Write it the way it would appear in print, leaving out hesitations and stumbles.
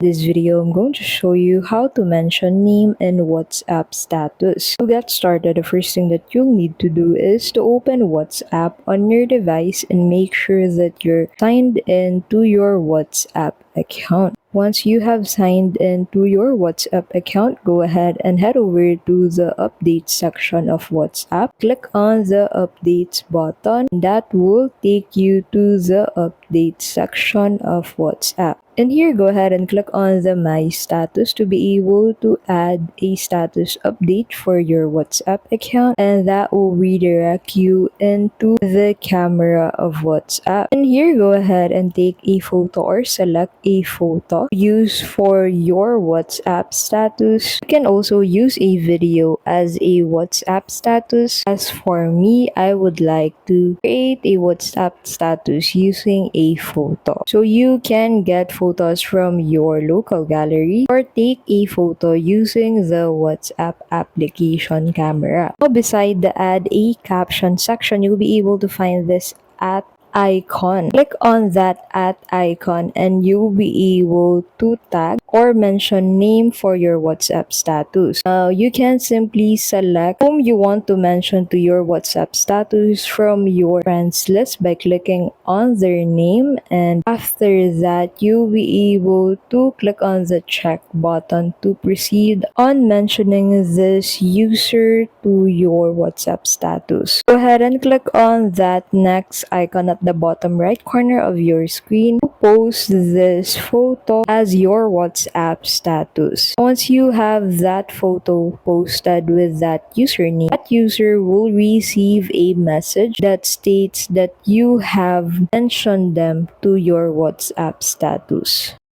This video, I'm going to show you how to mention name in WhatsApp status. To get started, the first thing that you'll need to do is to open WhatsApp on your device and make sure that you're signed in to your WhatsApp account. Once you have signed in to your WhatsApp account, go ahead and head over to the update section of WhatsApp. Click on the updates button. That will take you to the update section of WhatsApp. And here, go ahead and click on the My Status to be able to add a status update for your WhatsApp account, and that will redirect you into the camera of WhatsApp. And here, go ahead and take a photo or select a photo use for your WhatsApp status. You can also use a video as a WhatsApp status. As for me, I would like to create a WhatsApp status using a photo. So you can get photos from your local gallery or take a photo using the WhatsApp application camera. Now, beside the add a caption section, you'll be able to find this at icon. Click on that at icon and you'll be able to tag or mention name for your WhatsApp status. Now, you can simply select whom you want to mention to your WhatsApp status from your friends list by clicking on their name, and after that, you'll be able to click on the check button to proceed on mentioning this user to your WhatsApp status. Go ahead and click on that next icon at the bottom right corner of your screen to post this photo as your WhatsApp status. Once you have that photo posted with that username, that user will receive a message that states that you have mentioned them to your WhatsApp status.